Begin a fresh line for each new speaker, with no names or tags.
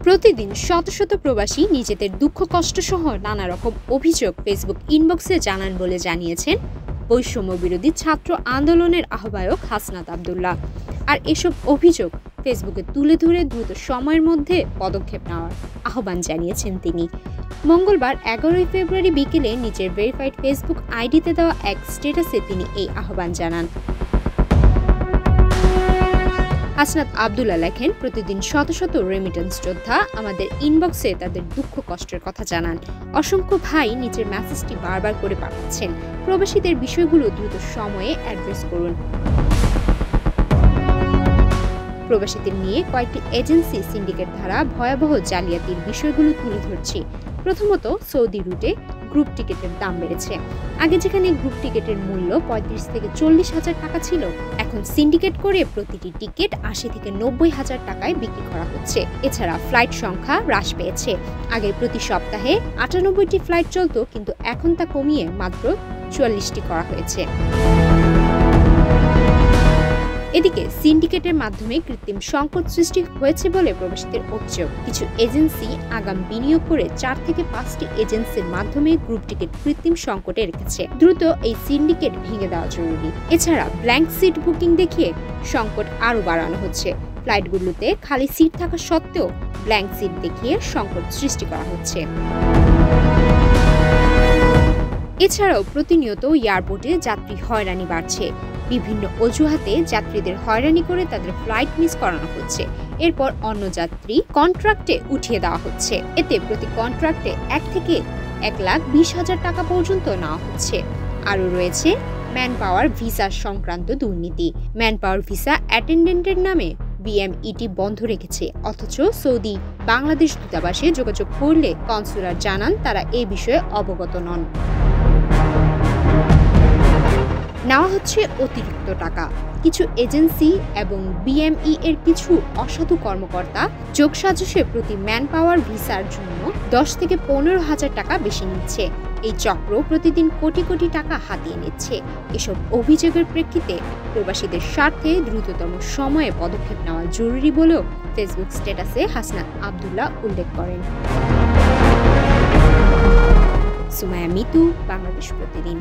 প্রতিদিন শত শত প্রবাসী নিজেদের দুঃখ কষ্ট সহ নানা রকম অভিযোগ ফেসবুক ইনবক্সে জানান বলে জানিয়েছেন বৈষম্য বিরোধী ছাত্র আন্দোলনের আহ্বায়ক হাসনাত আব্দুল্লাহ। আর এসব অভিযোগ ফেসবুকে তুলে ধরে দ্রুত সময়ের মধ্যে পদক্ষেপ নেওয়ার আহ্বান জানিয়েছেন তিনি। মঙ্গলবার 11 ফেব্রুয়ারি বিকেলে নিজের ভেরিফাইড ফেসবুক আইডিতে দেওয়া এক স্ট্যাটাসে তিনি এই আহ্বান জানান। হাসনাত আব্দুল্লাহ লেখেন, প্রতিদিন শত শত রেমিটেন্স যোদ্ধা আমাদের ইনবক্সে তাদের দুঃখ কষ্টের কথা জানান। অসংখ্য ভাই নিচের মেসেজটি বারবার করে পাঠাচ্ছেন। প্রবাসীদের বিষয়গুলো দ্রুত সময়ে অ্যাড্রেস করুন। প্রবাসীদের নিয়ে কয়েকটি এজেন্সি সিন্ডিকেট দ্বারা ভয়াবহ জালিয়াতির বিষয়গুলো তুলে ধরছে। প্রথমত, সৌদি রুটে গ্রুপ টিকেটের দাম বেড়েছে। আগে যেখানে গ্রুপ টিকেটের মূল্য 35 থেকে 40 হাজার টাকা ছিল, এখন সিন্ডিকেট করে প্রতিটি টিকিট 80 থেকে 90 হাজার টাকায় বিক্রি করা হচ্ছে। এছাড়া ফ্লাইট সংখ্যা হ্রাস পেয়েছে। আগে প্রতি সপ্তাহে 98টি ফ্লাইট চলত, কিন্তু এখন তা কমিয়ে মাত্র 44টি করা হয়েছে। এদিকে সিন্ডিকেটের মাধ্যমে কৃত্রিম সংকট সৃষ্টি হয়েছে বলে প্রবাসীদের অভিযোগ। কিছু এজেন্সি আগাম বিনিয়োগ করে 4 থেকে 5টি এজেন্সির মাধ্যমে গ্রুপ টিকিট কৃত্রিম সংকটে রেখেছে। দ্রুত এই সিন্ডিকেট ভেঙে দেওয়া জরুরি। এছাড়া ব্ল্যাঙ্ক সিট বুকিং দেখিয়ে সংকট আরও বাড়ানো হচ্ছে। ফ্লাইটগুলোতে খালি সিট থাকা সত্ত্বেও ব্ল্যাঙ্ক সিট দেখিয়ে সংকট সৃষ্টি করা হচ্ছে। এছাড়াও প্রতিনিয়ত এয়ারপোর্টে যাত্রী হয়রানি বাড়ছে। বিভিন্ন অজুহাতে যাত্রীদের হয়রানি করে তাদের ফ্লাইট মিস করানো হচ্ছে। এরপর অন্য যাত্রী কন্ট্রাক্টে উঠিয়ে দেওয়া হচ্ছে। এতে প্রতি কন্ট্রাক্টে 1 থেকে 1,20,000 টাকা পর্যন্ত নেওয়া হচ্ছে। আরও রয়েছে ম্যান পাওয়ার ভিসা সংক্রান্ত দুর্নীতি। ম্যান পাওয়ার ভিসা অ্যাটেন্ডেন্টের নামে বিএমইটি বন্ধ রেখেছে, অথচ সৌদি বাংলাদেশ দূতাবাসে যোগাযোগ করলে কনসুলার জানান তারা এ বিষয়ে অবগত নন। নেওয়া হচ্ছে অতিরিক্ত টাকা। কিছু এজেন্সি এবং বিএমই এর কিছু অসাধু কর্মকর্তা যোগসাজশে প্রতি ম্যান পাওয়ার ভিসার জন্য 10 থেকে 15 হাজার টাকা বেশি নিচ্ছে। এই চক্র প্রতিদিন কোটি কোটি টাকা হাতিয়ে নিচ্ছে। এসব অভিযোগের প্রেক্ষিতে প্রবাসীদের স্বার্থে দ্রুততম সময়ে পদক্ষেপ নেওয়া জরুরি বলেও ফেসবুক স্ট্যাটাসে হাসনাত আব্দুল্লাহ উল্লেখ করেন। সুমাইয়া মিতু, বাংলাদেশ প্রতিদিন।